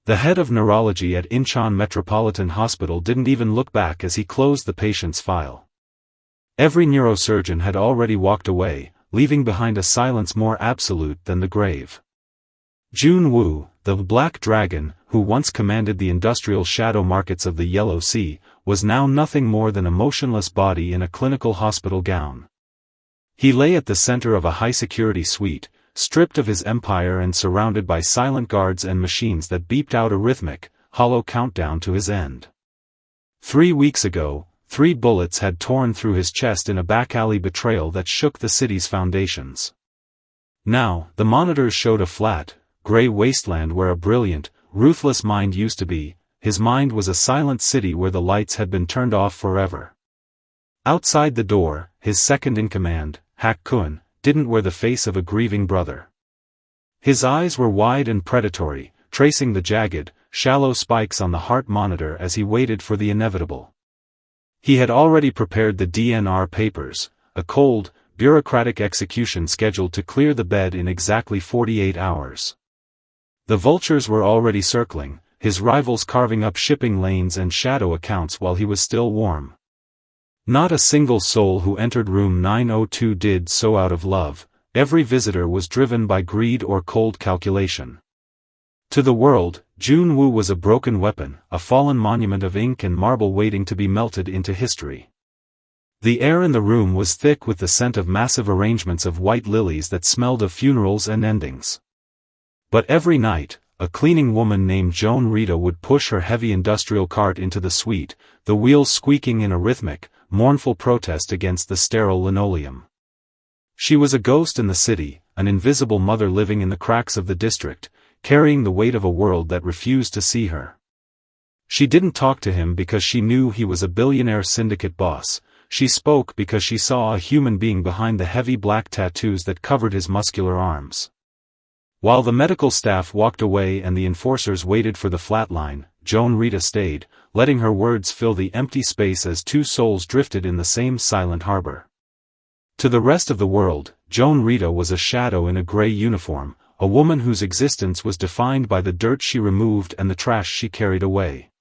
The head of neurology at Incheon Metropolitan Hospital didn't even look back as he closed the patient's file. Every neurosurgeon had already walked away, leaving behind a silence more absolute than the grave. Joon Woo, the Black Dragon, who once commanded the industrial shadow markets of the Yellow Sea, was now nothing more than a motionless body in a clinical hospital gown. He lay at the center of a high-security suite, stripped of his empire and surrounded by silent guards and machines that beeped out a rhythmic, hollow countdown to his end. 3 weeks ago, 3 bullets had torn through his chest in a back-alley betrayal that shook the city's foundations. Now, the monitors showed a flat, gray wasteland where a brilliant, ruthless mind used to be. His mind was a silent city where the lights had been turned off forever. Outside the door, his second-in-command, Hak-kun, didn't wear the face of a grieving brother. His eyes were wide and predatory, tracing the jagged, shallow spikes on the heart monitor as he waited for the inevitable. He had already prepared the DNR papers, a cold, bureaucratic execution scheduled to clear the bed in exactly 48 hours. The vultures were already circling, his rivals carving up shipping lanes and shadow accounts while he was still warm. Not a single soul who entered room 902 did so out of love. Every visitor was driven by greed or cold calculation. To the world, Joon Woo was a broken weapon, a fallen monument of ink and marble waiting to be melted into history. The air in the room was thick with the scent of massive arrangements of white lilies that smelled of funerals and endings. But every night, a cleaning woman named Joan Rita would push her heavy industrial cart into the suite, the wheels squeaking in a rhythmic, mournful protest against the sterile linoleum. She was a ghost in the city, an invisible mother living in the cracks of the district, carrying the weight of a world that refused to see her. She didn't talk to him because she knew he was a billionaire syndicate boss. She spoke because she saw a human being behind the heavy black tattoos that covered his muscular arms. While the medical staff walked away and the enforcers waited for the flatline, Joan Rita stayed, letting her words fill the empty space as 2 souls drifted in the same silent harbor. To the rest of the world, Joan Rita was a shadow in a gray uniform, a woman whose existence was defined by the dirt she removed and the trash she carried away.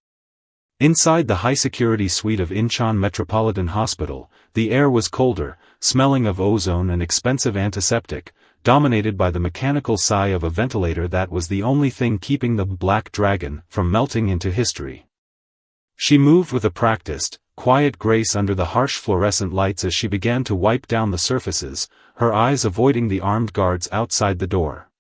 Inside the high-security suite of Incheon Metropolitan Hospital, the air was colder, smelling of ozone and expensive antiseptic, dominated by the mechanical sigh of a ventilator that was the only thing keeping the Black Dragon from melting into history. She moved with a practiced, quiet grace under the harsh fluorescent lights as she began to wipe down the surfaces, her eyes avoiding the armed guards outside the door.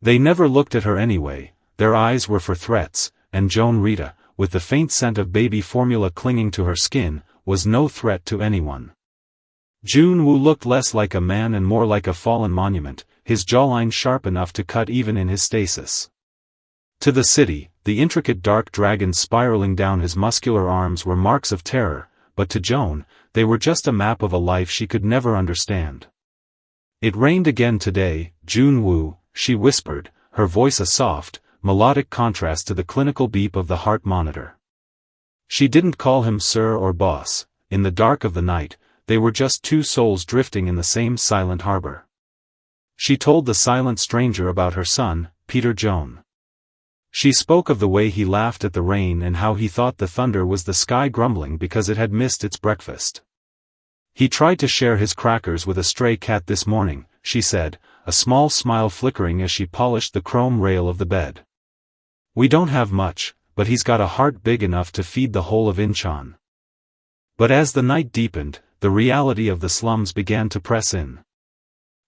They never looked at her anyway, their eyes were for threats, and Joan Rita, with the faint scent of baby formula clinging to her skin, was no threat to anyone. Joon Woo looked less like a man and more like a fallen monument, his jawline sharp enough to cut even in his stasis. To the city, the intricate dark dragons spiraling down his muscular arms were marks of terror, but to Joan, they were just a map of a life she could never understand. "It rained again today, Joon Woo," she whispered, her voice a soft, melodic contrast to the clinical beep of the heart monitor. She didn't call him sir or boss. In the dark of the night, they were just 2 souls drifting in the same silent harbor. She told the silent stranger about her son, Peter Joan. She spoke of the way he laughed at the rain and how he thought the thunder was the sky grumbling because it had missed its breakfast. "He tried to share his crackers with a stray cat this morning," she said, a small smile flickering as she polished the chrome rail of the bed. "We don't have much, but he's got a heart big enough to feed the whole of Incheon." But as the night deepened, the reality of the slums began to press in.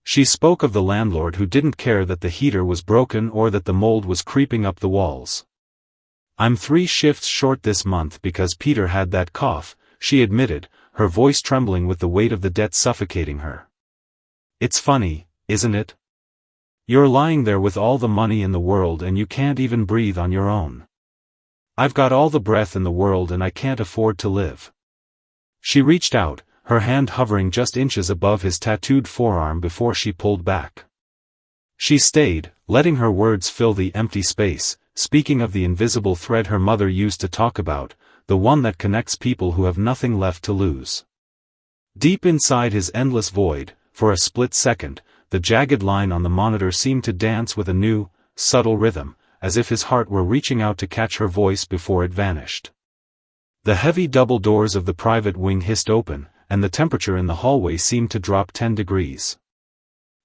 She spoke of the landlord who didn't care that the heater was broken or that the mold was creeping up the walls. "I'm 3 shifts short this month because Peter had that cough," she admitted, her voice trembling with the weight of the debt suffocating her. "It's funny, isn't it? You're lying there with all the money in the world and you can't even breathe on your own. I've got all the breath in the world and I can't afford to live." She reached out, her hand hovering just inches above his tattooed forearm before she pulled back. She stayed, letting her words fill the empty space, speaking of the invisible thread her mother used to talk about, the one that connects people who have nothing left to lose. Deep inside his endless void, for a split second, the jagged line on the monitor seemed to dance with a new, subtle rhythm, as if his heart were reaching out to catch her voice before it vanished. The heavy double doors of the private wing hissed open, and the temperature in the hallway seemed to drop 10 degrees.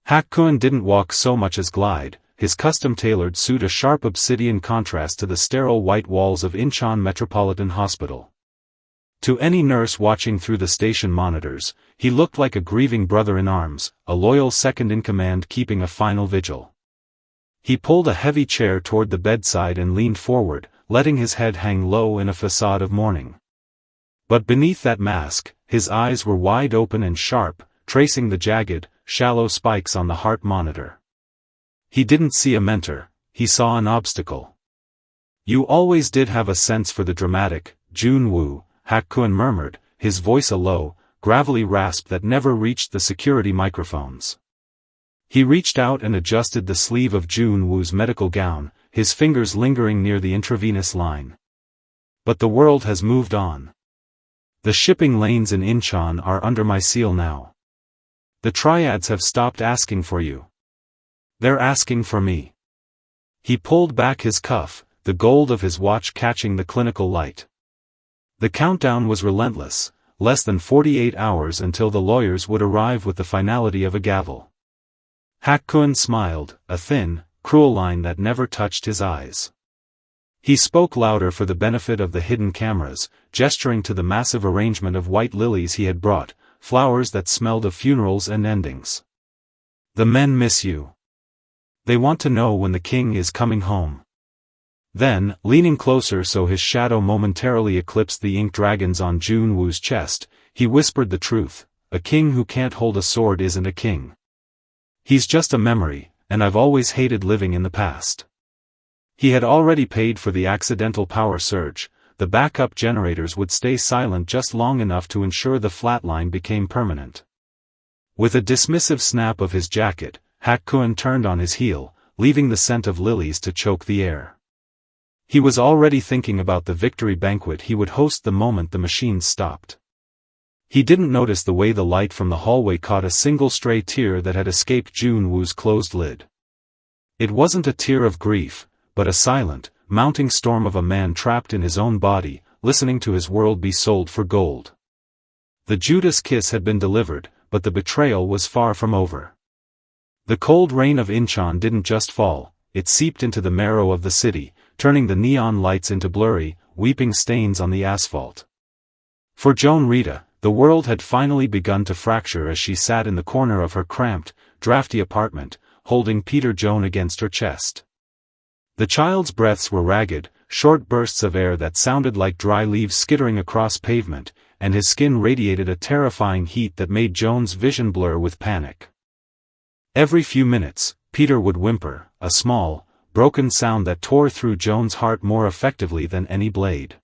Hakkun didn't walk so much as glide, his custom-tailored suit a sharp obsidian contrast to the sterile white walls of Incheon Metropolitan Hospital. To any nurse watching through the station monitors, he looked like a grieving brother in arms, a loyal second-in-command keeping a final vigil. He pulled a heavy chair toward the bedside and leaned forward, letting his head hang low in a facade of mourning. But beneath that mask, his eyes were wide open and sharp, tracing the jagged, shallow spikes on the heart monitor. He didn't see a mentor, he saw an obstacle. "You always did have a sense for the dramatic, Joon Woo," Hakkun murmured, his voice a low, gravelly rasp that never reached the security microphones. He reached out and adjusted the sleeve of Joon Woo's medical gown, his fingers lingering near the intravenous line. "But the world has moved on. The shipping lanes in Incheon are under my seal now. The triads have stopped asking for you. They're asking for me." He pulled back his cuff, the gold of his watch catching the clinical light. The countdown was relentless, less than 48 hours until the lawyers would arrive with the finality of a gavel. Hakkun smiled, a thin, cruel line that never touched his eyes. He spoke louder for the benefit of the hidden cameras, gesturing to the massive arrangement of white lilies he had brought, flowers that smelled of funerals and endings. "The men miss you. They want to know when the king is coming home." Then, leaning closer so his shadow momentarily eclipsed the ink dragons on Joon Woo's chest, he whispered the truth: "A king who can't hold a sword isn't a king. He's just a memory, and I've always hated living in the past." He had already paid for the accidental power surge. The backup generators would stay silent just long enough to ensure the flatline became permanent. With a dismissive snap of his jacket, Hakkun turned on his heel, leaving the scent of lilies to choke the air. He was already thinking about the victory banquet he would host the moment the machines stopped. He didn't notice the way the light from the hallway caught a single stray tear that had escaped Joon Woo's closed lid. It wasn't a tear of grief, but a silent, mounting storm of a man trapped in his own body, listening to his world be sold for gold. The Judas kiss had been delivered, but the betrayal was far from over. The cold rain of Incheon didn't just fall, it seeped into the marrow of the city, turning the neon lights into blurry, weeping stains on the asphalt. For Joan Rita, the world had finally begun to fracture as she sat in the corner of her cramped, drafty apartment, holding Peter Joan against her chest. The child's breaths were ragged, short bursts of air that sounded like dry leaves skittering across pavement, and his skin radiated a terrifying heat that made Joan's vision blur with panic. Every few minutes, Peter would whimper, a small, broken sound that tore through Joan's heart more effectively than any blade.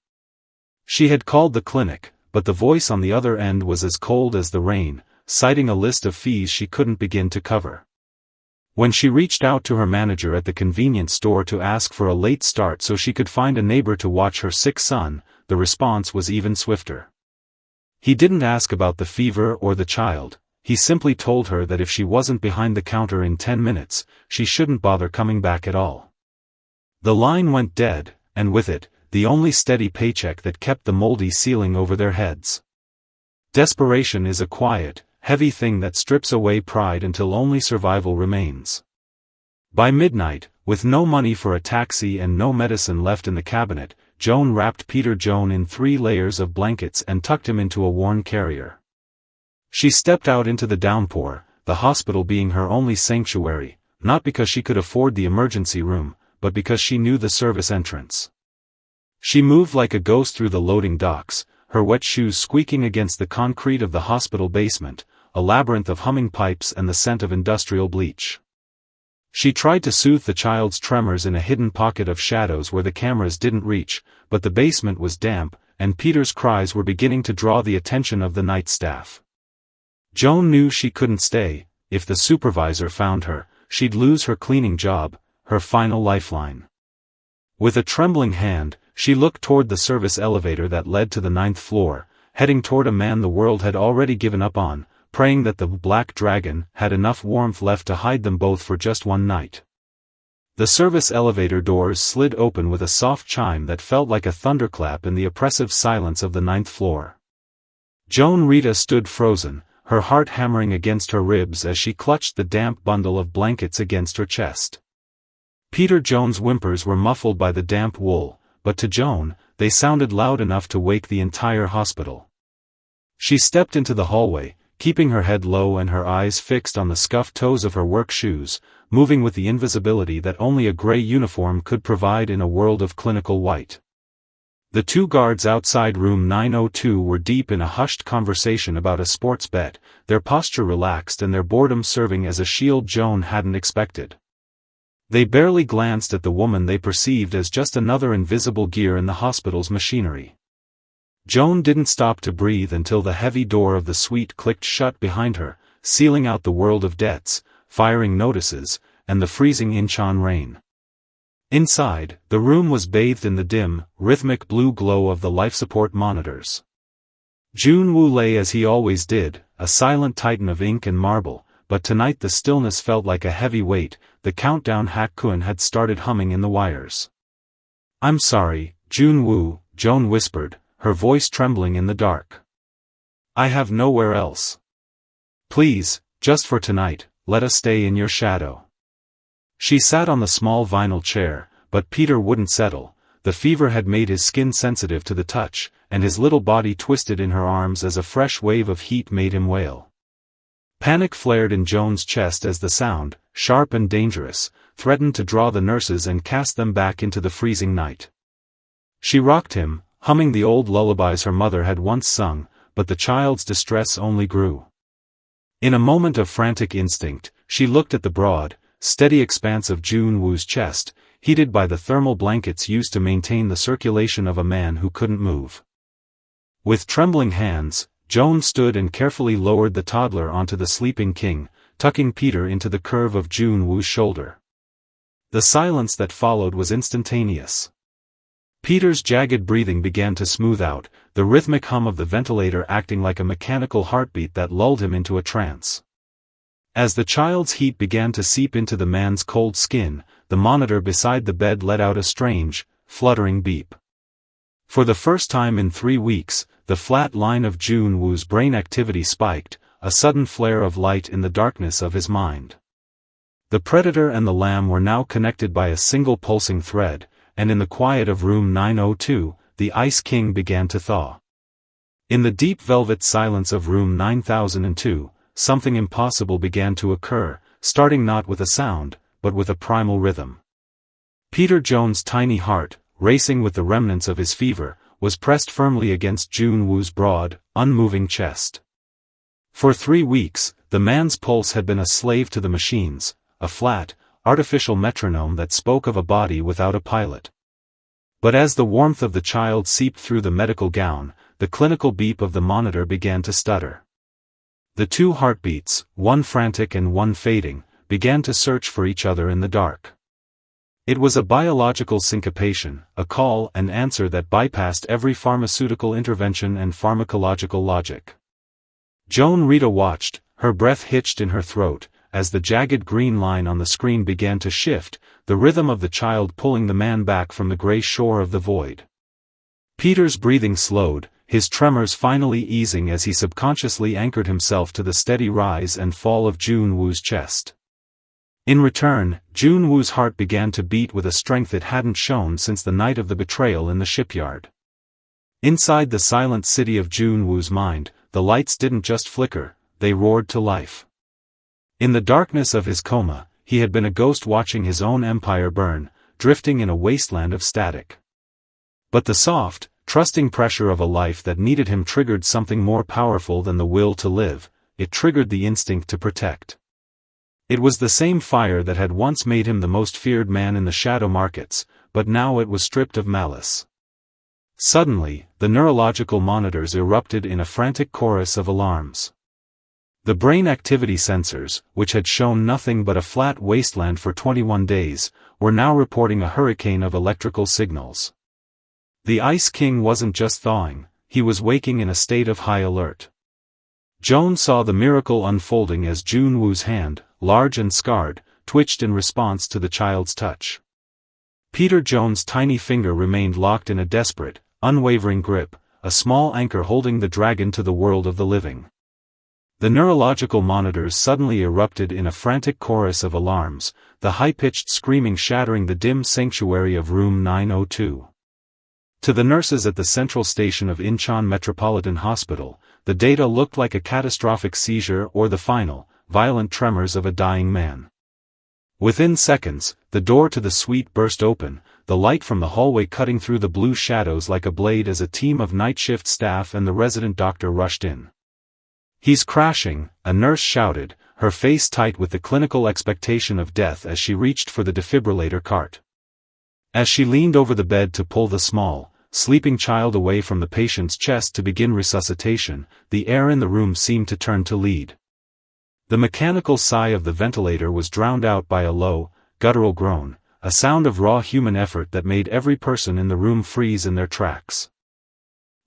She had called the clinic, but the voice on the other end was as cold as the rain, citing a list of fees she couldn't begin to cover. When she reached out to her manager at the convenience store to ask for a late start so she could find a neighbor to watch her sick son, the response was even swifter. He didn't ask about the fever or the child, he simply told her that if she wasn't behind the counter in 10 minutes, she shouldn't bother coming back at all. The line went dead, and with it, the only steady paycheck that kept the moldy ceiling over their heads. Desperation is a quiet, heavy thing that strips away pride until only survival remains. By midnight, with no money for a taxi and no medicine left in the cabinet, Joan wrapped Peter Joan in 3 layers of blankets and tucked him into a worn carrier. She stepped out into the downpour, the hospital being her only sanctuary, not because she could afford the emergency room, but because she knew the service entrance. She moved like a ghost through the loading docks, her wet shoes squeaking against the concrete of the hospital basement, a labyrinth of humming pipes and the scent of industrial bleach. She tried to soothe the child's tremors in a hidden pocket of shadows where the cameras didn't reach, but the basement was damp, and Peter's cries were beginning to draw the attention of the night staff. Joan knew she couldn't stay. If the supervisor found her, she'd lose her cleaning job, her final lifeline. With a trembling hand, she looked toward the service elevator that led to the 9th floor, heading toward a man the world had already given up on, praying that the Black Dragon had enough warmth left to hide them both for just one night. The service elevator doors slid open with a soft chime that felt like a thunderclap in the oppressive silence of the 9th floor. Joan Rita stood frozen, her heart hammering against her ribs as she clutched the damp bundle of blankets against her chest. Peter Jones' whimpers were muffled by the damp wool, but to Joan, they sounded loud enough to wake the entire hospital. She stepped into the hallway, keeping her head low and her eyes fixed on the scuffed toes of her work shoes, moving with the invisibility that only a gray uniform could provide in a world of clinical white. The 2 guards outside room 902 were deep in a hushed conversation about a sports bet, their posture relaxed and their boredom serving as a shield Joan hadn't expected. They barely glanced at the woman they perceived as just another invisible gear in the hospital's machinery. Joan didn't stop to breathe until the heavy door of the suite clicked shut behind her, sealing out the world of debts, firing notices, and the freezing Incheon rain. Inside, the room was bathed in the dim, rhythmic blue glow of the life support monitors. Joon Woo lay as he always did, a silent titan of ink and marble, but tonight the stillness felt like a heavy weight. The countdown hakkun had started humming in the wires. "I'm sorry, Joon Woo," Joan whispered, her voice trembling in the dark. "I have nowhere else. Please, just for tonight, let us stay in your shadow." She sat on the small vinyl chair, but Peter wouldn't settle. The fever had made his skin sensitive to the touch, and his little body twisted in her arms as a fresh wave of heat made him wail. Panic flared in Joan's chest as the sound, sharp and dangerous, threatened to draw the nurses and cast them back into the freezing night. She rocked him, humming the old lullabies her mother had once sung, but the child's distress only grew. In a moment of frantic instinct, she looked at the broad, steady expanse of Joon Woo's chest, heated by the thermal blankets used to maintain the circulation of a man who couldn't move. With trembling hands, Joan stood and carefully lowered the toddler onto the sleeping king, tucking Peter into the curve of Joon Woo's shoulder. The silence that followed was instantaneous. Peter's jagged breathing began to smooth out, the rhythmic hum of the ventilator acting like a mechanical heartbeat that lulled him into a trance. As the child's heat began to seep into the man's cold skin, the monitor beside the bed let out a strange, fluttering beep. For the first time in 3 weeks, the flat line of Joon Woo's brain activity spiked, a sudden flare of light in the darkness of his mind. The predator and the lamb were now connected by a single pulsing thread, and in the quiet of room 902, the Ice King began to thaw. In the deep velvet silence of room 9002, something impossible began to occur, starting not with a sound, but with a primal rhythm. Peter Jones' tiny heart, racing with the remnants of his fever, was pressed firmly against Joon Woo's broad, unmoving chest. For 3 weeks, the man's pulse had been a slave to the machines, a flat, artificial metronome that spoke of a body without a pilot. But as the warmth of the child seeped through the medical gown, the clinical beep of the monitor began to stutter. The 2 heartbeats, one frantic and one fading, began to search for each other in the dark. It was a biological syncopation, a call and answer that bypassed every pharmaceutical intervention and pharmacological logic. Joan Rita watched, her breath hitched in her throat, as the jagged green line on the screen began to shift, the rhythm of the child pulling the man back from the gray shore of the void. Peter's breathing slowed, his tremors finally easing as he subconsciously anchored himself to the steady rise and fall of Joon Woo's chest. In return, Joon Woo's heart began to beat with a strength it hadn't shown since the night of the betrayal in the shipyard. Inside the silent city of Joon Woo's mind, the lights didn't just flicker, they roared to life. In the darkness of his coma, he had been a ghost watching his own empire burn, drifting in a wasteland of static. But the soft, trusting pressure of a life that needed him triggered something more powerful than the will to live, it triggered the instinct to protect. It was the same fire that had once made him the most feared man in the shadow markets, but now it was stripped of malice. Suddenly, the neurological monitors erupted in a frantic chorus of alarms. The brain activity sensors, which had shown nothing but a flat wasteland for 21 days, were now reporting a hurricane of electrical signals. The Ice King wasn't just thawing, he was waking in a state of high alert. Joan saw the miracle unfolding as Joon Woo's hand, large and scarred, twitched in response to the child's touch. Peter Jones' tiny finger remained locked in a desperate, unwavering grip, a small anchor holding the dragon to the world of the living. The neurological monitors suddenly erupted in a frantic chorus of alarms, the high-pitched screaming shattering the dim sanctuary of room 902. To the nurses at the central station of Incheon Metropolitan Hospital, the data looked like a catastrophic seizure or the final, violent tremors of a dying man. Within seconds, the door to the suite burst open, the light from the hallway cutting through the blue shadows like a blade as a team of night shift staff and the resident doctor rushed in. "He's crashing," a nurse shouted, her face tight with the clinical expectation of death as she reached for the defibrillator cart. As she leaned over the bed to pull the small, sleeping child away from the patient's chest to begin resuscitation, the air in the room seemed to turn to lead. The mechanical sigh of the ventilator was drowned out by a low, guttural groan, a sound of raw human effort that made every person in the room freeze in their tracks.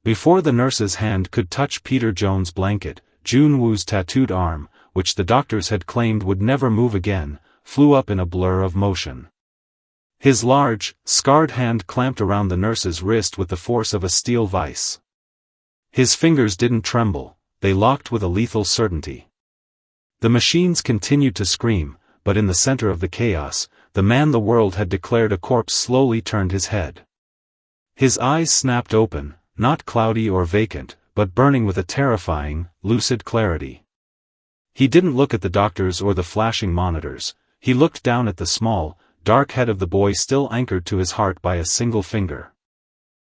Before the nurse's hand could touch Peter Jones' blanket, Joon Woo's tattooed arm, which the doctors had claimed would never move again, flew up in a blur of motion. His large, scarred hand clamped around the nurse's wrist with the force of a steel vice. His fingers didn't tremble, they locked with a lethal certainty. The machines continued to scream, but in the center of the chaos, the man the world had declared a corpse slowly turned his head. His eyes snapped open, not cloudy or vacant, but burning with a terrifying, lucid clarity. He didn't look at the doctors or the flashing monitors, he looked down at the small, dark head of the boy still anchored to his heart by a single finger.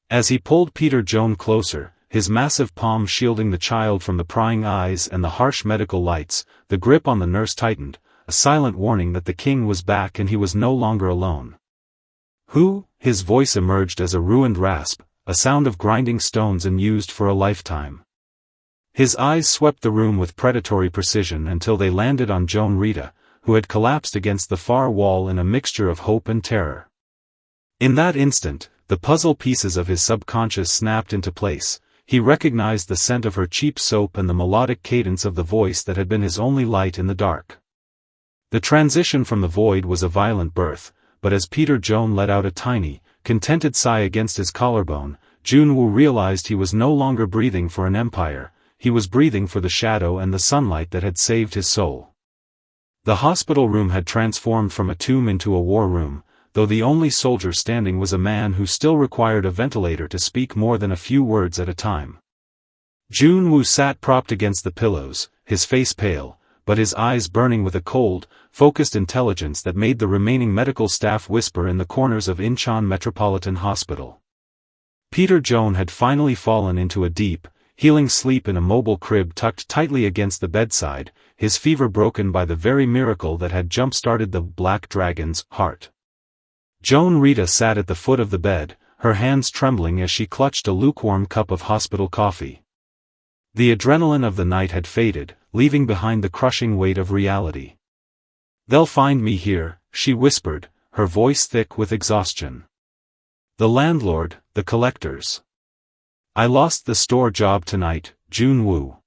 As he pulled Peter Jones closer, his massive palm shielding the child from the prying eyes and the harsh medical lights, the grip on the nurse tightened, a silent warning that the king was back and he was no longer alone. "Who?" His voice emerged as a ruined rasp, a sound of grinding stones unused for a lifetime. His eyes swept the room with predatory precision until they landed on Joan Rita, who had collapsed against the far wall in a mixture of hope and terror. In that instant, the puzzle pieces of his subconscious snapped into place. He recognized the scent of her cheap soap and the melodic cadence of the voice that had been his only light in the dark. The transition from the void was a violent birth, but as Peter Jones let out a tiny, contented sigh against his collarbone, Joon Woo realized he was no longer breathing for an empire, he was breathing for the shadow and the sunlight that had saved his soul. The hospital room had transformed from a tomb into a war room, though the only soldier standing was a man who still required a ventilator to speak more than a few words at a time. Joon Woo sat propped against the pillows, his face pale, but his eyes burning with a cold, focused intelligence that made the remaining medical staff whisper in the corners of Incheon Metropolitan Hospital. Peter Jones had finally fallen into a deep, healing sleep in a mobile crib tucked tightly against the bedside, his fever broken by the very miracle that had jump-started the Black Dragon's heart. Joan Rita sat at the foot of the bed, her hands trembling as she clutched a lukewarm cup of hospital coffee. The adrenaline of the night had faded, leaving behind the crushing weight of reality. "They'll find me here," she whispered, her voice thick with exhaustion. "The landlord, the collectors. I lost the store job tonight, Joon Woo.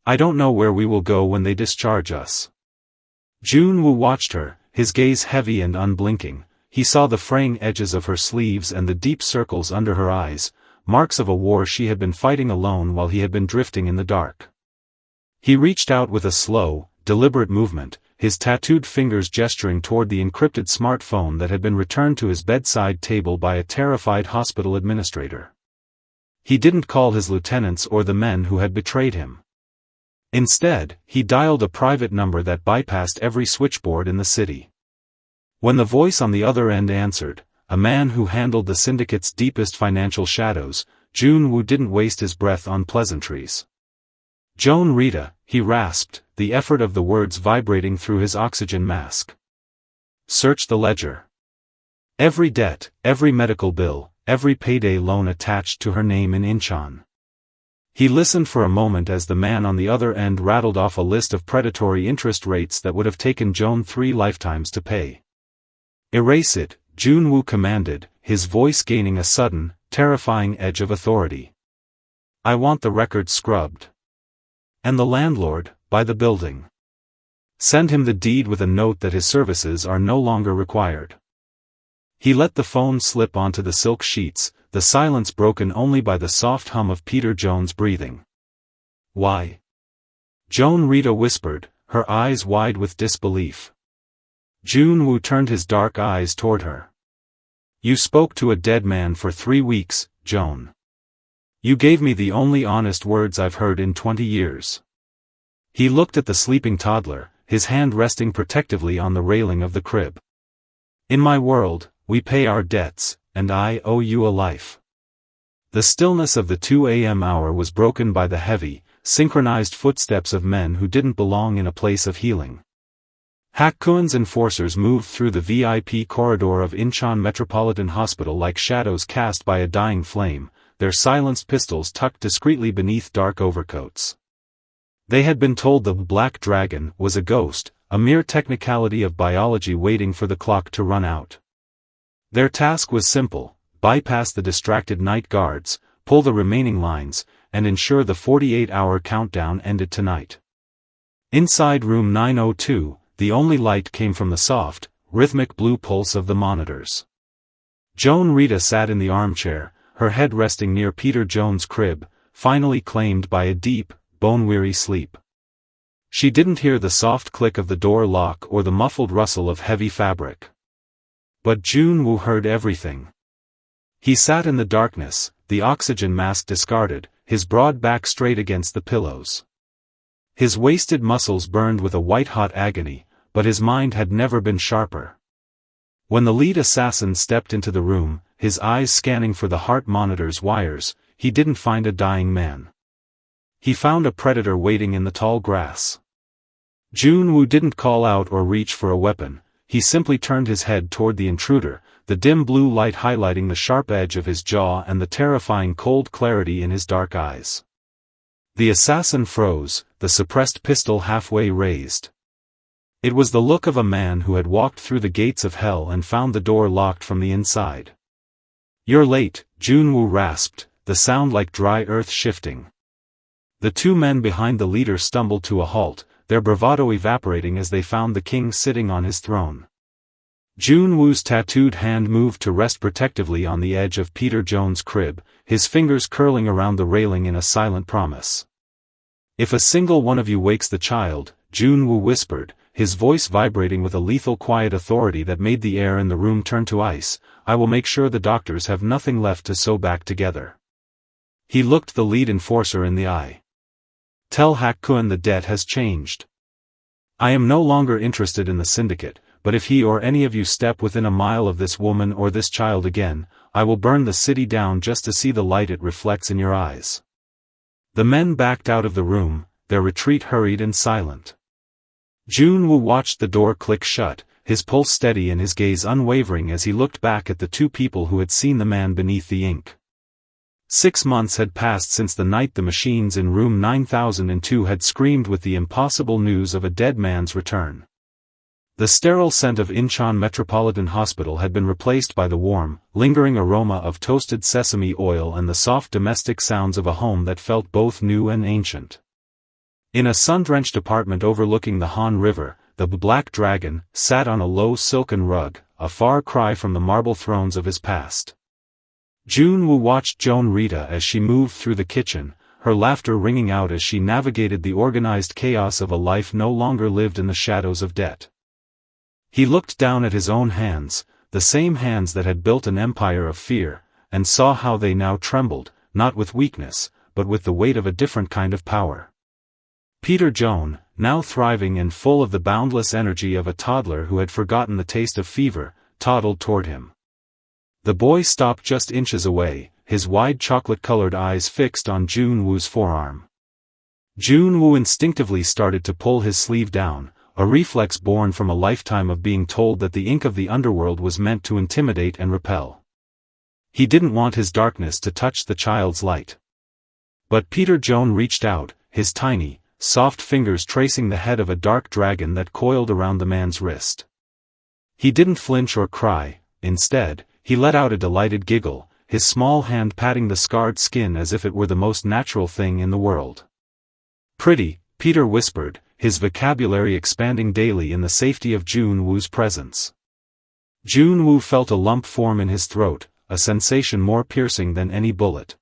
I don't know where we will go when they discharge us." Joon Woo watched her, his gaze heavy and unblinking. He saw the fraying edges of her sleeves and the deep circles under her eyes, marks of a war she had been fighting alone while he had been drifting in the dark. He reached out with a slow, deliberate movement, his tattooed fingers gesturing toward the encrypted smartphone that had been returned to his bedside table by a terrified hospital administrator. He didn't call his lieutenants or the men who had betrayed him. Instead, he dialed a private number that bypassed every switchboard in the city. When the voice on the other end answered, a man who handled the Syndicate's deepest financial shadows, Joon Woo didn't waste his breath on pleasantries. "Joan Rita," he rasped, the effort of the words vibrating through his oxygen mask. "Search the ledger. Every debt, every medical bill, every payday loan attached to her name in Incheon." He listened for a moment as the man on the other end rattled off a list of predatory interest rates that would have taken Joan 3 lifetimes to pay. "Erase it," Joon Woo commanded, his voice gaining a sudden, terrifying edge of authority. "I want the record scrubbed. And the landlord, by the building. Send him the deed with a note that his services are no longer required. He let the phone slip onto the silk sheets, the silence broken only by the soft hum of Peter Jones' breathing. Why? Joan Rita whispered, her eyes wide with disbelief. Joon Woo turned his dark eyes toward her. You spoke to a dead man for 3 weeks, Joan. You gave me the only honest words I've heard in 20 years. He looked at the sleeping toddler, his hand resting protectively on the railing of the crib. In my world, we pay our debts, and I owe you a life. The stillness of the 2 a.m. hour was broken by the heavy, synchronized footsteps of men who didn't belong in a place of healing. Hakkun's enforcers moved through the VIP corridor of Incheon Metropolitan Hospital like shadows cast by a dying flame, their silenced pistols tucked discreetly beneath dark overcoats. They had been told the Black Dragon was a ghost, a mere technicality of biology waiting for the clock to run out. Their task was simple: bypass the distracted night guards, pull the remaining lines, and ensure the 48-hour countdown ended tonight. Inside room 902, the only light came from the soft, rhythmic blue pulse of the monitors. Joan Rita sat in the armchair, her head resting near Peter Jones' crib, finally claimed by a deep, bone-weary sleep. She didn't hear the soft click of the door lock or the muffled rustle of heavy fabric. But Joon Woo heard everything. He sat in the darkness, the oxygen mask discarded, his broad back straight against the pillows. His wasted muscles burned with a white-hot agony, but his mind had never been sharper. When the lead assassin stepped into the room, his eyes scanning for the heart monitor's wires, he didn't find a dying man. He found a predator waiting in the tall grass. Joon Woo didn't call out or reach for a weapon, he simply turned his head toward the intruder, the dim blue light highlighting the sharp edge of his jaw and the terrifying cold clarity in his dark eyes. The assassin froze, the suppressed pistol halfway raised. It was the look of a man who had walked through the gates of hell and found the door locked from the inside. You're late, Joon Woo rasped, the sound like dry earth shifting. The 2 men behind the leader stumbled to a halt, their bravado evaporating as they found the king sitting on his throne. Joon Woo's tattooed hand moved to rest protectively on the edge of Peter Jones' crib, his fingers curling around the railing in a silent promise. If a single one of you wakes the child, Joon Woo whispered, his voice vibrating with a lethal quiet authority that made the air in the room turn to ice, I will make sure the doctors have nothing left to sew back together. He looked the lead enforcer in the eye. Tell Hakkun the debt has changed. I am no longer interested in the Syndicate, but if he or any of you step within a mile of this woman or this child again, I will burn the city down just to see the light it reflects in your eyes. The men backed out of the room, their retreat hurried and silent. Joon Woo watched the door click shut, his pulse steady and his gaze unwavering as he looked back at the 2 people who had seen the man beneath the ink. 6 months had passed since the night the machines in room 9002 had screamed with the impossible news of a dead man's return. The sterile scent of Incheon Metropolitan Hospital had been replaced by the warm, lingering aroma of toasted sesame oil and the soft domestic sounds of a home that felt both new and ancient. In a sun-drenched apartment overlooking the Han River, the Black Dragon sat on a low silken rug, a far cry from the marble thrones of his past. Joon Woo watched Joan Rita as she moved through the kitchen, her laughter ringing out as she navigated the organized chaos of a life no longer lived in the shadows of debt. He looked down at his own hands, the same hands that had built an empire of fear, and saw how they now trembled, not with weakness, but with the weight of a different kind of power. Peter Jones, now thriving and full of the boundless energy of a toddler who had forgotten the taste of fever, toddled toward him. The boy stopped just inches away, his wide chocolate-colored eyes fixed on Joon Woo's forearm. Joon Woo instinctively started to pull his sleeve down, a reflex born from a lifetime of being told that the ink of the underworld was meant to intimidate and repel. He didn't want his darkness to touch the child's light. But Peter Jones reached out, his tiny, soft fingers tracing the head of a dark dragon that coiled around the man's wrist. He didn't flinch or cry, instead, he let out a delighted giggle, his small hand patting the scarred skin as if it were the most natural thing in the world. Pretty, Peter whispered, his vocabulary expanding daily in the safety of Joon Woo's presence. Joon Woo felt a lump form in his throat, a sensation more piercing than any bullet.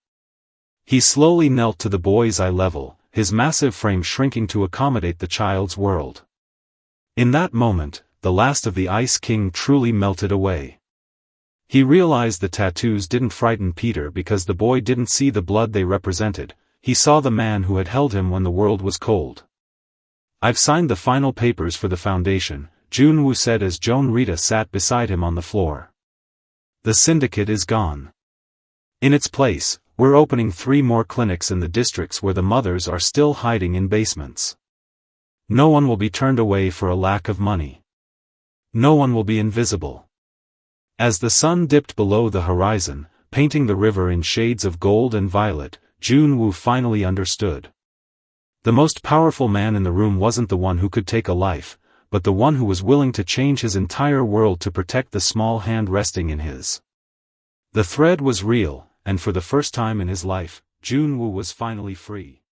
He slowly knelt to the boy's eye level, his massive frame shrinking to accommodate the child's world. In that moment, the last of the Ice King truly melted away. He realized the tattoos didn't frighten Peter because the boy didn't see the blood they represented, he saw the man who had held him when the world was cold. "I've signed the final papers for the Foundation," Joon Woo said as Joan Rita sat beside him on the floor. "The Syndicate is gone. In its place, we're opening 3 more clinics in the districts where the mothers are still hiding in basements. No one will be turned away for a lack of money. No one will be invisible." As the sun dipped below the horizon, painting the river in shades of gold and violet, Joon Woo finally understood. The most powerful man in the room wasn't the one who could take a life, but the one who was willing to change his entire world to protect the small hand resting in his. The thread was real, and for the first time in his life, Joon Woo was finally free.